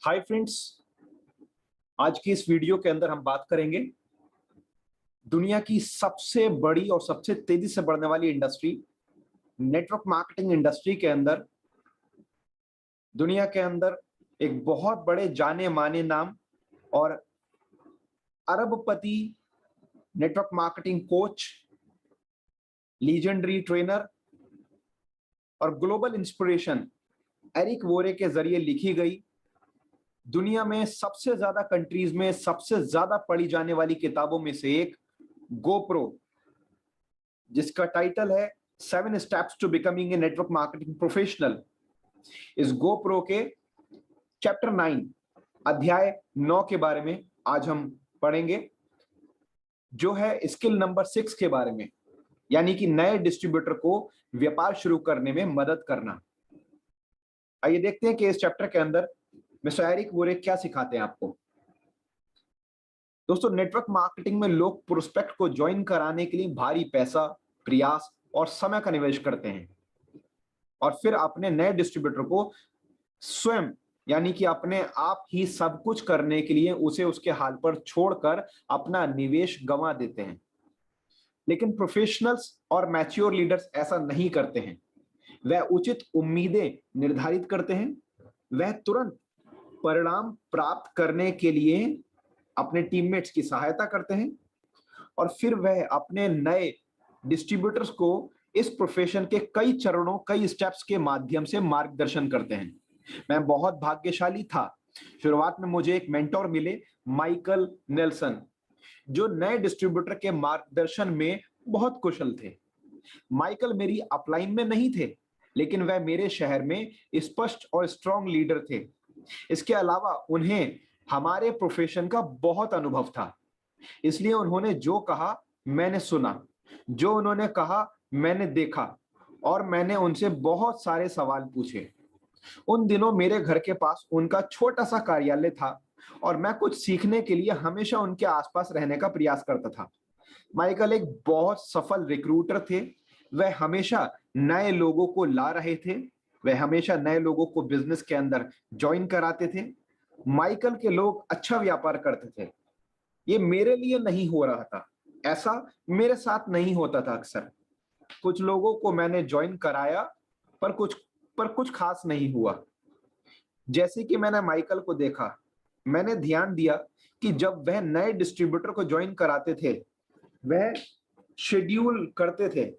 Hi friends, आज की इस वीडियो के अंदर हम बात करेंगे दुनिया की सबसे बड़ी और सबसे तेजी से बढ़ने वाली इंडस्ट्री नेटवर्क मार्केटिंग इंडस्ट्री के अंदर दुनिया के अंदर एक बहुत बड़े जाने माने नाम और अरबपति network marketing coach, legendary trainer और ग्लोबल इंस्पिरेशन एरिक वोरे के जरिए लिखी गई दुनिया में सबसे ज्यादा कंट्रीज में सबसे ज्यादा पढ़ी जाने वाली किताबों में से एक गोप्रो, जिसका टाइटल है 7 steps to becoming a network marketing professional. इस गोप्रो के चैप्टर 9 अध्याय 9 के बारे में आज हम पढ़ेंगे, जो है स्किल नंबर 6 के बारे में, यानी कि नए डिस्ट्रीब्यूटर को व्यापार शुरू करने में मदद करना। आइए देखते हैं कि इस चैप्टर के अंदर मिस्टर एरिक वोरे क्या सिखाते हैं आपको। दोस्तों, नेटवर्क मार्केटिंग में लोग प्रोस्पेक्ट को ज्वाइन कराने के लिए भारी पैसा, प्रयास और समय का निवेश करते हैं और फिर अपने नए डिस्ट्रीब्यूटर को स्वयं यानी कि अपने आप ही सब कुछ करने के लिए उसे उसके हाल पर छोड़कर अपना निवेश गंवा देते हैं। लेकिन प्रोफेशनल्स और मैच्योर लीडर्स ऐसा नहीं करते हैं। वह उचित उम्मीदें निर्धारित करते हैं, वह तुरंत परिणाम प्राप्त करने के लिए अपने टीममेट्स की सहायता करते हैं और फिर वह अपने नए डिस्ट्रीब्यूटर्स को इस प्रोफेशन के कई चरणों, कई स्टेप्स के माध्यम से मार्गदर्शन करते हैं। मैं बहुत भाग्यशाली था। शुरुआत में मुझे एक मेंटोर मिले, माइकल नेल्सन, जो नए डिस्ट्रीब्यूटर के मार्गदर्शन में बहुत कुशल थे। माइकल मेरी अपलाइन में नहीं थे, लेकिन वह मेरे शहर में स्पष्ट और स्ट्रांग लीडर थे। इसके अलावा उन्हें हमारे प्रोफेशन का बहुत अनुभव था, इसलिए उन्होंने जो कहा मैंने सुना, जो उन्होंने कहा मैंने देखा और मैंने उनसे बहुत सारे सवाल पूछे। उन दिनों मेरे घर के पास उनका छोटा सा कार्यालय था और मैं कुछ सीखने के लिए हमेशा उनके आसपास रहने का प्रयास करता था। माइकल एक बहुत सफल रिक्रूटर थे। वह हमेशा नए लोगों को ला रहे थे, वह हमेशा नए लोगों को बिजनेस के अंदर ज्वाइन कराते थे। माइकल के लोग अच्छा व्यापार करते थे। ये मेरे लिए नहीं हो रहा था, ऐसा मेरे साथ नहीं होता था। अक्सर कुछ लोगों को मैंने ज्वाइन कराया पर कुछ खास नहीं हुआ। जैसे कि मैंने माइकल को देखा, मैंने ध्यान दिया कि जब वह नए डिस्ट्रीब्यूटर को ज्वाइन कराते थे, वह शेड्यूल करते थे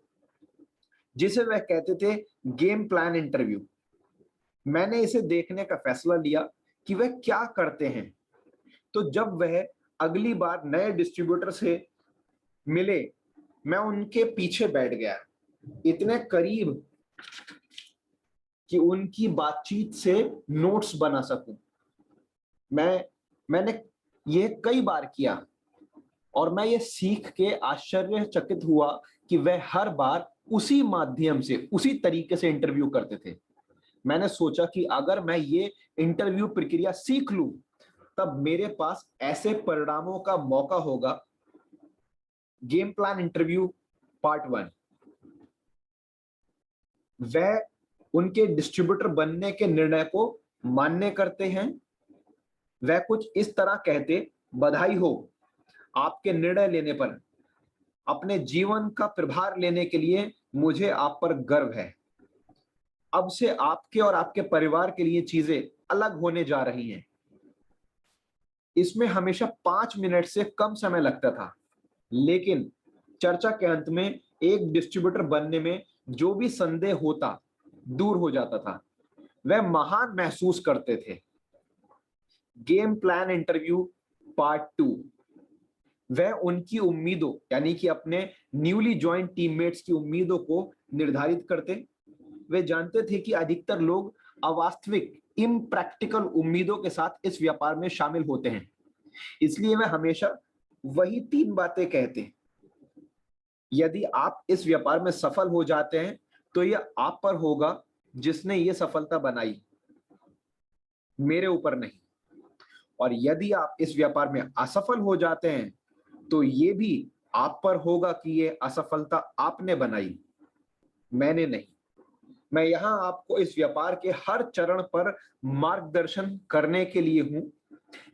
जिसे वह कहते थे गेम प्लान इंटरव्यू। मैंने इसे देखने का फैसला लिया कि वह क्या करते हैं। तो जब वह अगली बार नए डिस्ट्रीब्यूटर से मिले, मैं उनके पीछे बैठ गया, इतने करीब कि उनकी बातचीत से नोट्स बना सकूं। मैंने ये कई बार किया और मैं ये सीख के आश्चर्यचकित हुआ कि वह हर बार उसी माध्यम से, उसी तरीके से इंटरव्यू करते थे। मैंने सोचा कि अगर मैं ये इंटरव्यू प्रक्रिया सीख लूं, तब मेरे पास ऐसे परिणामों का मौका होगा। Game plan interview part 1। वह उनके डिस्ट्रीब्यूटर बनने के निर्णय को मान्य करते हैं। वह कुछ इस तरह कहते, बधाई हो आपके निर्णय लेने पर। अपने जीवन का प्रभार लेने के लिए मुझे आप पर गर्व है। अब से आपके और आपके परिवार के लिए चीजें अलग होने जा रही हैं। इसमें हमेशा 5 मिनट से कम समय लगता था, लेकिन चर्चा के अंत में एक डिस्ट्रीब्यूटर बनने में जो भी संदेह होता दूर हो जाता था। वह महान महसूस करते थे। Game plan interview part 2। वह उनकी उम्मीदों, यानी कि अपने न्यूली ज्वाइन टीममेट्स की उम्मीदों को निर्धारित करते। वे जानते थे कि अधिकतर लोग अवास्तविक, इम्प्रैक्टिकल उम्मीदों के साथ इस व्यापार में शामिल होते हैं, इसलिए वे हमेशा वही 3 बातें कहते। यदि आप इस व्यापार में सफल हो जाते हैं तो यह आप पर होगा जिसने ये सफलता बनाई, मेरे ऊपर नहीं। और यदि आप इस व्यापार में असफल हो जाते हैं तो ये भी आप पर होगा कि ये असफलता आपने बनाई, मैंने नहीं। मैं यहाँ आपको इस व्यापार के हर चरण पर मार्गदर्शन करने के लिए हूं,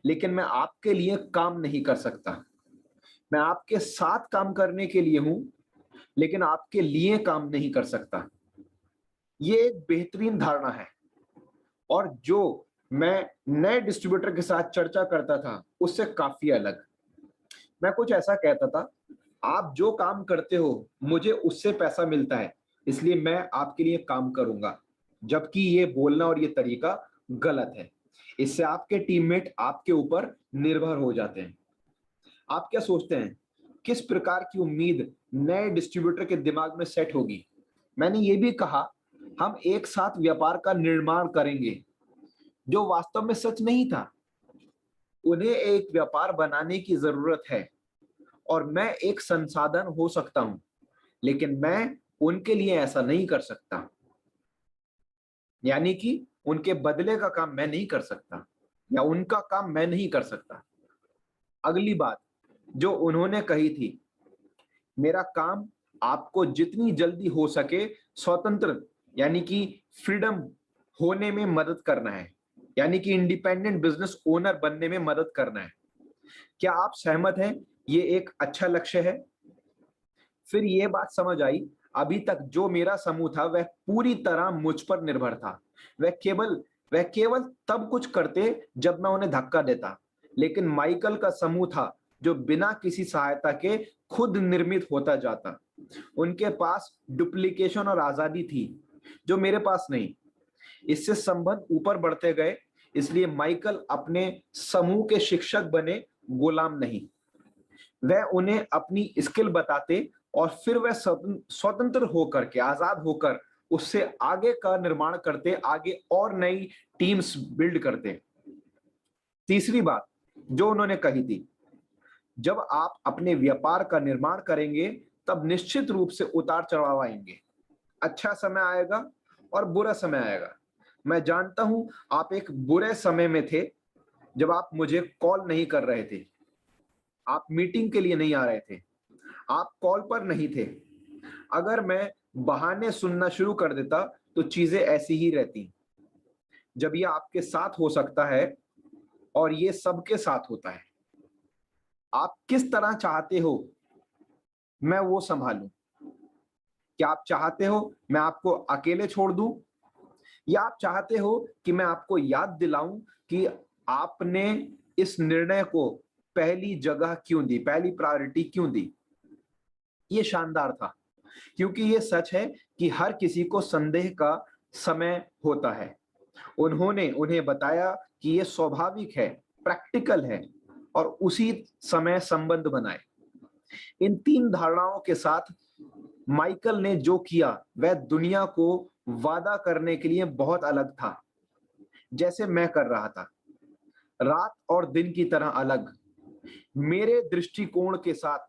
लेकिन मैं आपके लिए काम नहीं कर सकता। मैं आपके साथ काम करने के लिए हूं, लेकिन आपके लिए काम नहीं कर सकता। ये एक बेहतरीन धारणा है, और जो मैं नए डिस्ट्रीब्यूटर के साथ चर्चा करता था, उससे काफी अलग। मैं कुछ ऐसा कहता था, आप जो काम करते हो, मुझे उससे पैसा मिलता है, इसलिए मैं आपके लिए काम करूंगा। जबकि ये बोलना और ये तरीका गलत है। इससे आपके टीममेट आपके ऊपर निर्भर हो जाते हैं। आप क्या सोचते हैं, किस प्रकार की उम्मीद नए डिस्ट्रीब्यूटर के दिमाग में सेट होगी? मैंने ये भी कहा, हम एक साथ व्यापार का निर्माण करेंगे, जो वास्तव में सच नहीं था। उन्हें एक व्यापार बनाने की जरूरत है, और मैं एक संसाधन हो सकता हूं, लेकिन मैं उनके लिए ऐसा नहीं कर सकता। यानी कि उनके बदले का काम मैं नहीं कर सकता, या उनका काम मैं नहीं कर सकता। अगली बात जो उन्होंने कही थी, मेरा काम आपको जितनी जल्दी हो सके स्वतंत्र, यानी कि फ्रीडम होने में मदद करना है, यानी कि इंडिपेंडेंट बिजनेस ओनर बनने में मदद करना है। क्या आप सहमत हैं? ये एक अच्छा लक्ष्य है। फिर ये बात समझ आई, अभी तक जो मेरा समूह था वह पूरी तरह मुझ पर निर्भर था। वह केवल तब कुछ करते जब मैं उन्हें धक्का देता। लेकिन माइकल का समूह था जो बिना किसी सहायता के खुद निर्मित होता जाता। उनके पास डुप्लीकेशन और आजादी थी, जो मेरे पास नहीं। इससे संबंध ऊपर बढ़ते गए, इसलिए माइकल अपने समूह के शिक्षक बने, गुलाम नहीं। वह उन्हें अपनी स्किल बताते, और फिर वह स्वतंत्र होकर के, आजाद होकर उससे आगे का निर्माण करते, आगे और नई टीम्स बिल्ड करते। तीसरी बात जो उन्होंने कही थी, जब आप अपने व्यापार का निर्माण करेंगे, तब निश्चित रूप से उतार चढ़ाव आएंगे। अच्छा समय आएगा और बुरा समय आएगा। मैं जानता हूं आप एक बुरे समय में थे, जब आप मुझे कॉल नहीं कर रहे थे, आप मीटिंग के लिए नहीं आ रहे थे, आप कॉल पर नहीं थे। अगर मैं बहाने सुनना शुरू कर देता, तो चीजें ऐसी ही रहती। जब ये आपके साथ हो सकता है, और ये सबके साथ होता है, आप किस तरह चाहते हो मैं वो संभालूं? क्या आप चाहते हो मैं आपको अकेले छोड़ दूं, या आप चाहते हो कि मैं आपको याद दिलाऊं कि आपने इस निर्णय को पहली जगह क्यों दी, पहली प्रायोरिटी क्यों दी? ये शानदार था, क्योंकि ये सच है कि हर किसी को संदेह का समय होता है। उन्होंने उन्हें बताया कि ये स्वाभाविक है, प्रैक्टिकल है, और उसी समय संबंध बनाए। इन तीन धारणाओं के साथ माइकल ने जो किया, वह दुनिया को वादा करने के लिए बहुत अलग था, जैसे मैं कर रहा था। रात और दिन की तरह अलग। मेरे दृष्टिकोण के साथ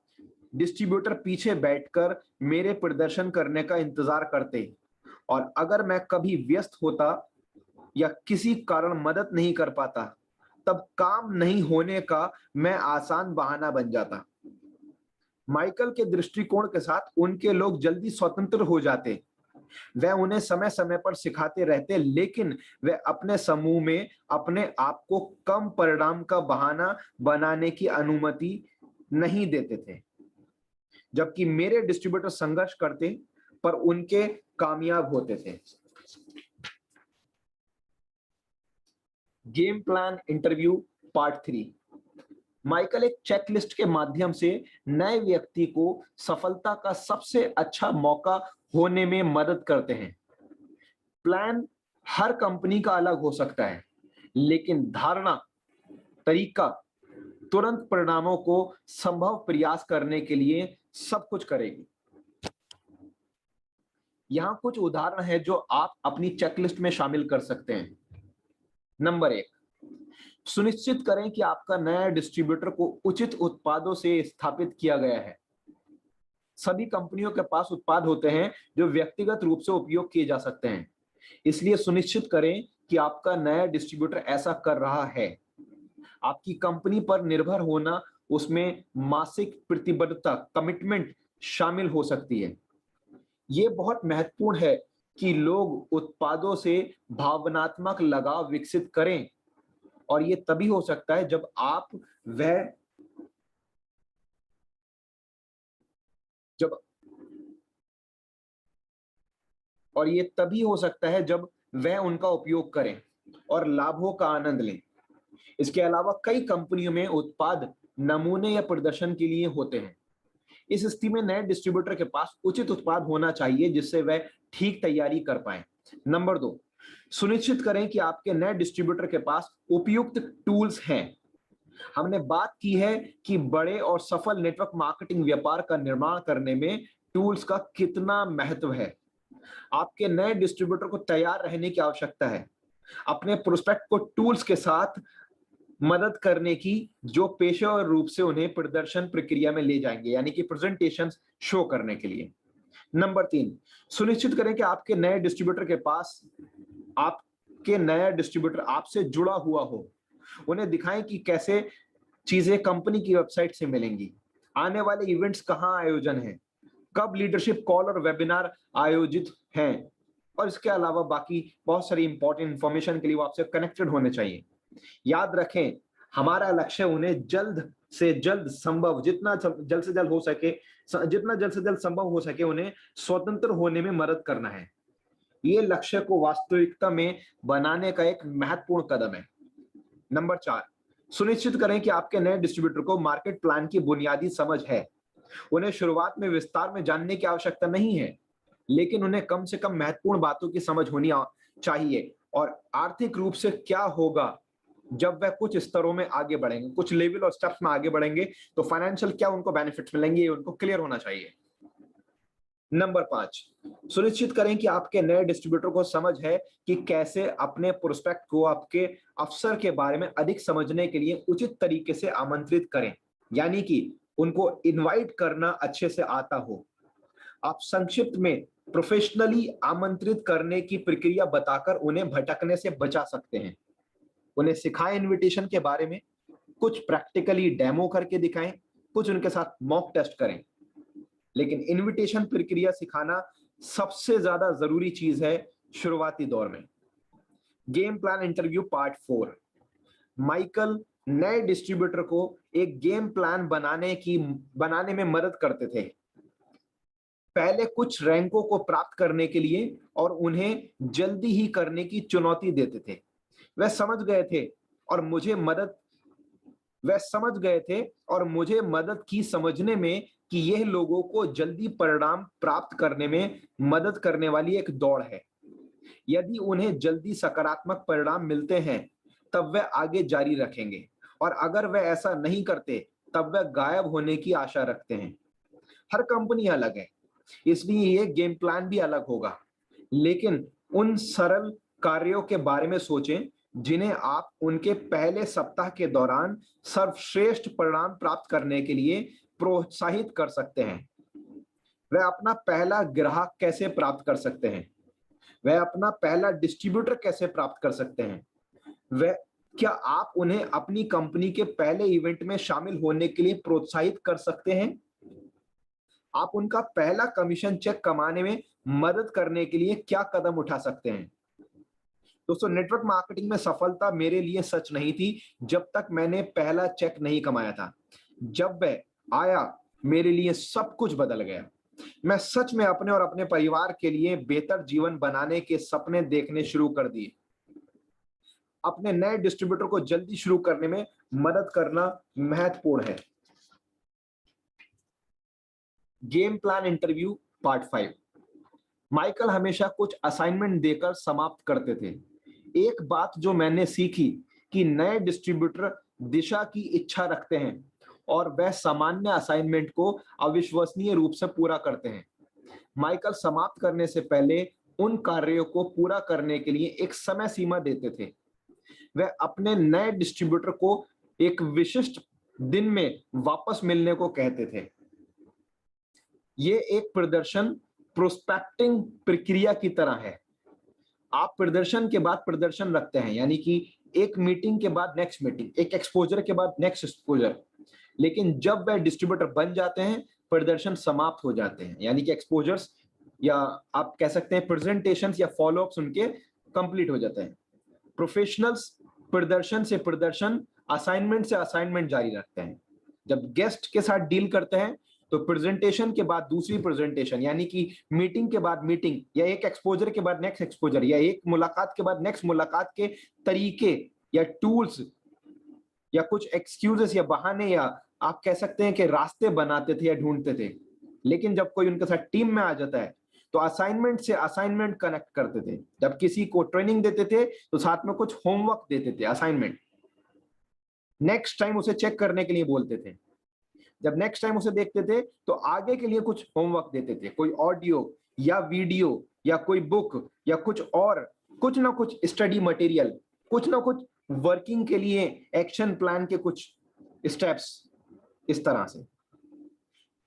डिस्ट्रीब्यूटर पीछे बैठकर मेरे प्रदर्शन करने का इंतजार करते, और अगर मैं कभी व्यस्त होता या किसी कारण मदद नहीं कर पाता, तब काम नहीं होने का मैं आसान बहाना बन जाता। माइकल के दृष्टिकोण के साथ उनके लोग जल्दी स्वतंत्र हो जाते। वह उन्हें समय समय पर सिखाते रहते, लेकिन वे अपने समूह में अपने आप को कम परिणाम का बहाना बनाने की अनुमति नहीं देते थे। जबकि मेरे डिस्ट्रीब्यूटर संघर्ष करते, पर उनके कामयाब होते थे। Game plan interview part 3। Michael एक चेकलिस्ट के माध्यम से नए व्यक्ति को सफलता का सबसे अच्छा मौका होने में मदद करते हैं। प्लान हर कंपनी का अलग हो सकता है, लेकिन धारणा, तरीका तुरंत परिणामों को संभव प्रयास करने के लिए सब कुछ करेगी। यहां कुछ उदाहरण है जो आप अपनी चेकलिस्ट में शामिल कर सकते हैं। नंबर 1, सुनिश्चित करें कि आपका नया डिस्ट्रीब्यूटर को उचित उत्पादों से स्थापित किया गया है। सभी कंपनियों के पास उत्पाद होते हैं जो व्यक्तिगत रूप से उपयोग किए जा सकते हैं, इसलिए सुनिश्चित करें कि आपका नया डिस्ट्रीब्यूटर ऐसा कर रहा है। आपकी कंपनी पर निर्भर होना, उसमें मासिक प्रतिबद्धता, कमिटमेंट शामिल हो सकती है। यह बहुत महत्वपूर्ण है कि लोग उत्पादों से भावनात्मक लगाव विकसित करें, और ये तभी हो सकता है जब आप वह जब और ये तभी हो सकता है जब वह उनका उपयोग करें और लाभों का आनंद लें। इसके अलावा कई कंपनियों में उत्पाद नमूने या प्रदर्शन के लिए होते हैं। इस स्थिति में नए डिस्ट्रीब्यूटर के पास उचित उत्पाद होना चाहिए जिससे वह ठीक तैयारी कर पाए। नंबर 2, सुनिश्चित करें कि आपके नए डिस्ट्रीब्यूटर के पास उपयुक्त टूल्स हैं। हमने बात की है कि बड़े और सफल नेटवर्क मार्केटिंग व्यापार का निर्माण करने में टूल्स का कितना महत्व है। आपके नए डिस्ट्रीब्यूटर को तैयार रहने की आवश्यकता है, अपने प्रोस्पेक्ट को टूल्स के साथ मदद करने की जो पेशेवर रूप से उन्हें प्रदर्शन प्रक्रिया में ले जाएंगे, यानी कि प्रेजेंटेशन शो करने के लिए। नंबर 3, सुनिश्चित करें कि आपके नया डिस्ट्रीब्यूटर आपसे जुड़ा हुआ हो। उन्हें दिखाएं कि कैसे चीजें कंपनी की वेबसाइट से मिलेंगी, आने वाले इवेंट्स कहाँ आयोजन है, कब लीडरशिप कॉल और वेबिनार आयोजित हैं, और इसके अलावा बाकी बहुत सारी इंपॉर्टेंट इंफॉर्मेशन के लिए वो आपसे कनेक्टेड होने चाहिए। याद रखें, हमारा लक्ष्य उन्हें जल्द से जल्द संभव जितना जल्द से जल्द हो सके जितना जल्द से जल्द संभव हो सके उन्हें स्वतंत्र होने में मदद करना है। ये लक्ष्य को वास्तविकता में बनाने का एक महत्वपूर्ण कदम है। नंबर 4, सुनिश्चित करें कि आपके नए डिस्ट्रीब्यूटर को मार्केट प्लान की बुनियादी समझ है। उन्हें शुरुआत में विस्तार में जानने की आवश्यकता नहीं है, लेकिन उन्हें कम से कम महत्वपूर्ण बातों की समझ होनी चाहिए। और आर्थिक रूप से क्या होगा जब वह कुछ स्तरों में आगे बढ़ेंगे, कुछ लेवल और स्टेप्स में आगे बढ़ेंगे, तो फाइनेंशियल क्या उनको बेनिफिट्स मिलेंगे, ये उनको क्लियर होना चाहिए। नंबर 5, सुनिश्चित करें कि आपके नए डिस्ट्रीब्यूटर को समझ है कि कैसे अपने प्रोस्पेक्ट को आपके अवसर के बारे में अधिक समझने के लिए उचित तरीके से आमंत्रित करें, यानी कि उनको इनवाइट करना अच्छे से आता हो। आप संक्षिप्त में प्रोफेशनली आमंत्रित करने की प्रक्रिया बताकर उन्हें भटकने से बचा सकते हैं। उन्हें सिखाएं इनविटेशन के बारे में, कुछ प्रैक्टिकली डेमो करके दिखाएं, कुछ उनके साथ मॉक टेस्ट करें। लेकिन इनविटेशन प्रक्रिया सिखाना सबसे ज्यादा जरूरी चीज है शुरुआती दौर में। Game plan interview part 4। Michael नए डिस्ट्रीब्यूटर को एक गेम प्लान बनाने में मदद करते थे, पहले कुछ रैंकों को प्राप्त करने के लिए, और उन्हें जल्दी ही करने की चुनौती देते थे। वह समझ गए थे और मुझे मदद की समझने में कि यह लोगों को जल्दी परिणाम प्राप्त करने में मदद करने वाली एक दौड़ है। यदि उन्हें जल्दी सकारात्मक परिणाम मिलते हैं तब वह आगे जारी रखेंगे, और अगर वह ऐसा नहीं करते तब वह गायब होने की आशा रखते हैं। हर कंपनी अलग है, इसलिए ये गेम प्लान भी अलग होगा, लेकिन उन सरल कार्यों के बारे में सोचें जिन्हें आप उनके पहले सप्ताह के दौरान सर्वश्रेष्ठ परिणाम प्राप्त करने के लिए प्रोत्साहित कर सकते हैं। वह अपना पहला ग्राहक कैसे प्राप्त कर सकते हैं, वह अपना पहला डिस्ट्रीब्यूटर कैसे प्राप्त कर सकते हैं, वह क्या आप उन्हें अपनी कंपनी के पहले इवेंट में शामिल होने के लिए प्रोत्साहित कर सकते हैं, आप उनका पहला कमीशन चेक कमाने में मदद करने के लिए क्या कदम उठा सकते हैं। दोस्तों, नेटवर्क मार्केटिंग में सफलता मेरे लिए सच नहीं थी जब तक मैंने पहला चेक नहीं कमाया था। जब वह आया, मेरे लिए सब कुछ बदल गया। मैं सच में अपने और अपने परिवार के लिए बेहतर जीवन बनाने के सपने देखने शुरू कर दिए। अपने नए डिस्ट्रीब्यूटर को जल्दी शुरू करने में मदद करना महत्वपूर्ण है। Game plan interview part 5। Michael हमेशा कुछ असाइनमेंट देकर समाप्त करते थे। एक बात जो मैंने सीखी कि नए डिस्ट्रीब्यूटर दिशा की इच्छा रखते हैं और वह सामान्य असाइनमेंट को अविश्वसनीय रूप से पूरा करते हैं। माइकल समाप्त करने से पहले उन कार्यों को पूरा करने के लिए एक समय सीमा देते थे। वह अपने नए डिस्ट्रीब्यूटर को एक विशिष्ट दिन में वापस मिलने को कहते थे। ये एक प्रदर्शन प्रोस्पेक्टिंग प्रक्रिया की तरह है। आप प्रदर्शन के बाद प्रदर्शन रखते हैं, यानी कि एक मीटिंग के बाद नेक्स्ट मीटिंग, एक एक्सपोजर के बाद नेक्स्ट एक्सपोजर। लेकिन जब वह डिस्ट्रीब्यूटर बन जाते हैं, प्रदर्शन समाप्त हो जाते हैं, यानी कि एक्सपोजर्स या आप कह सकते हैं प्रेजेंटेशंस या फॉलोअप्स उनके कंप्लीट हो जाते हैं। प्रोफेशनल्स प्रदर्शन से प्रदर्शन, असाइनमेंट से असाइनमेंट जारी रखते हैं। जब गेस्ट के साथ डील करते हैं तो प्रेजेंटेशन के बाद दूसरी प्रेजेंटेशन, यानी कि मीटिंग के बाद मीटिंग, या एक एक्सपोजर के बाद नेक्स्ट एक्सपोजर, या एक मुलाकात के बाद नेक्स्ट मुलाकात के तरीके या टूल्स या कुछ एक्सक्यूजेस या बहाने, या आप कह सकते हैं कि रास्ते बनाते थे या ढूंढते थे। लेकिन जब कोई उनके साथ टीम में आ जाता है तो असाइनमेंट से असाइनमेंट कनेक्ट करते थे। जब किसी को ट्रेनिंग देते थे तो साथ में कुछ होमवर्क देते थे, असाइनमेंट, नेक्स्ट टाइम उसे चेक करने के लिए बोलते थे। जब नेक्स्ट टाइम उसे देखते थे तो आगे के लिए कुछ होमवर्क देते थे, कोई ऑडियो या वीडियो या कोई बुक या कुछ और, कुछ ना कुछ स्टडी मटेरियल, कुछ ना कुछ वर्किंग के लिए एक्शन प्लान के कुछ स्टेप्स, इस तरह से।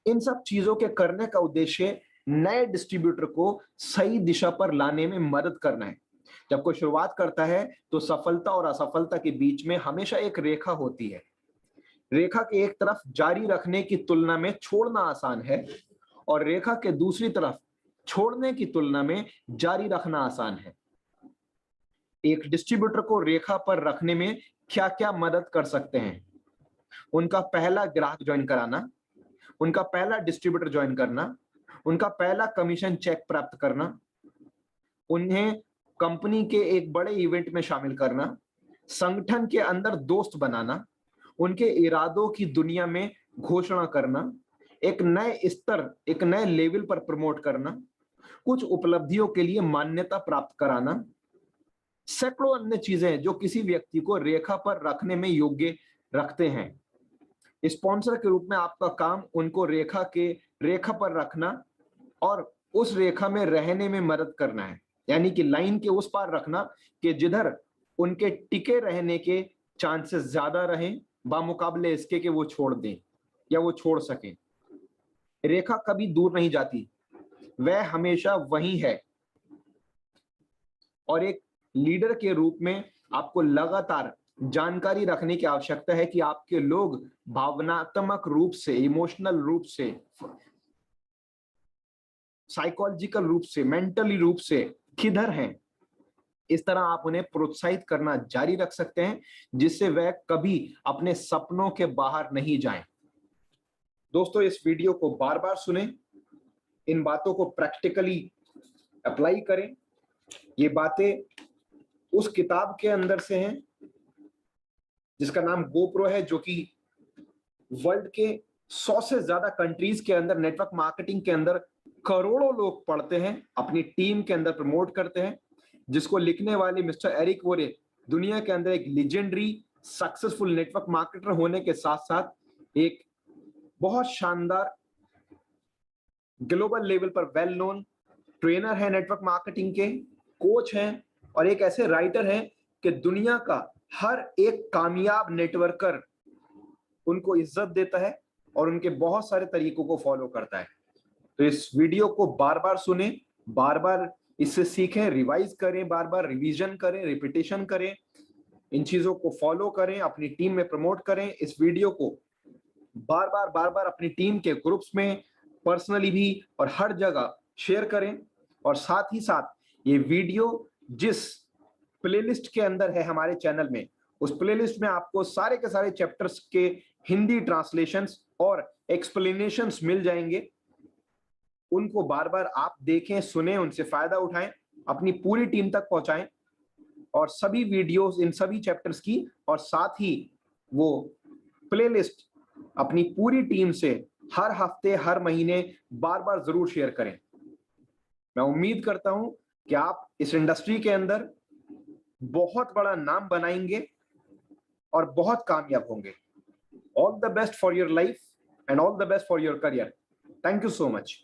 इन सब चीजों के करने का उद्देश्य नए डिस्ट्रीब्यूटर को सही दिशा पर लाने में मदद करना है। जब कोई शुरुआत करता है तो सफलता और असफलता के बीच में हमेशा एक रेखा होती है। रेखा के एक तरफ जारी रखने की तुलना में छोड़ना आसान है, और रेखा के दूसरी तरफ छोड़ने की तुलना में जारी रखना आसान है। एक डिस्ट्रीब्यूटर को रेखा पर रखने में क्या क्या मदद कर सकते हैं? उनका पहला ग्राहक ज्वाइन कराना, उनका पहला डिस्ट्रीब्यूटर ज्वाइन करना, उनका पहला कमीशन चेक प्राप्त करना, उन्हें कंपनी के एक बड़े इवेंट में शामिल करना, संगठन के अंदर दोस्त बनाना, उनके इरादों की दुनिया में घोषणा करना, एक नए स्तर, एक नए लेवल पर प्रमोट करना, कुछ उपलब्धियों के लिए मान्यता प्राप्त कराना, सैकड़ों अन्य चीजें जो किसी व्यक्ति को रेखा पर रखने में योग्य रखते हैं। स्पॉन्सर के रूप में आपका काम उनको रेखा पर रखना और उस रेखा में रहने में मदद करना है, यानी कि लाइन के उस पार रखना कि जिधर उनके टिके रहने के चांसेस ज्यादा रहें, बामुकाबले इसके कि वो छोड़ दें या वो छोड़ सकें। रेखा कभी दूर नहीं जाती, वह हमेशा वही है। और एक लीडर के रूप में आपको लगातार जानकारी रखने की आवश्यकता है कि आपके लोग भावनात्मक रूप से, इमोशनल रूप से, साइकोलॉजिकल रूप से, मेंटली रूप से किधर हैं। इस तरह आप उन्हें प्रोत्साहित करना जारी रख सकते हैं, जिससे वह कभी अपने सपनों के बाहर नहीं जाएं। दोस्तों, इस वीडियो को बार बार सुनें, इन बातों को प्रैक्टिकली अप्लाई करें। ये बातें उस किताब के अंदर से हैं जिसका नाम GoPro है, जो कि वर्ल्ड के 100 से ज्यादा कंट्रीज के अंदर नेटवर्क मार्केटिंग के अंदर करोड़ों लोग पढ़ते हैं, अपनी टीम के अंदर प्रमोट करते हैं, जिसको लिखने वाले मिस्टर एरिक वोरे दुनिया के अंदर एक लीजेंडरी सक्सेसफुल नेटवर्क मार्केटर होने के साथ साथ एक बहुत शानदार ग्लोबल लेवल पर वेल नोन ट्रेनर है, नेटवर्क मार्केटिंग के कोच हैं, और एक ऐसे राइटर हैं कि दुनिया का हर एक कामयाब नेटवर्कर उनको इज्जत देता है और उनके बहुत सारे तरीकों को फॉलो करता है। तो इस वीडियो को बार बार सुने, बार बार इससे सीखें, रिवाइज करें, बार बार रिवीजन करें, रिपीटेशन करें, इन चीजों को फॉलो करें, अपनी टीम में प्रमोट करें। इस वीडियो को बार बार अपनी टीम के ग्रुप्स में, पर्सनली भी और हर जगह शेयर करें। और साथ ही साथ ये वीडियो जिस प्लेलिस्ट के अंदर है हमारे चैनल में, उस प्लेलिस्ट में आपको सारे के सारे चैप्टर्स के हिंदी ट्रांसलेशंस और एक्सप्लेनेशंस मिल जाएंगे। उनको बार बार आप देखें, सुने, उनसे फायदा उठाएं, अपनी पूरी टीम तक पहुंचाएं, और सभी वीडियोस इन सभी चैप्टर्स की और साथ ही वो प्लेलिस्ट अपनी पूरी टीम से हर हफ्ते, हर महीने बार बार जरूर शेयर करें। मैं उम्मीद करता हूं कि आप इस इंडस्ट्री के अंदर बहुत बड़ा नाम बनाएंगे और बहुत कामयाब होंगे। All the best for your life and all the best for your career. Thank you so much.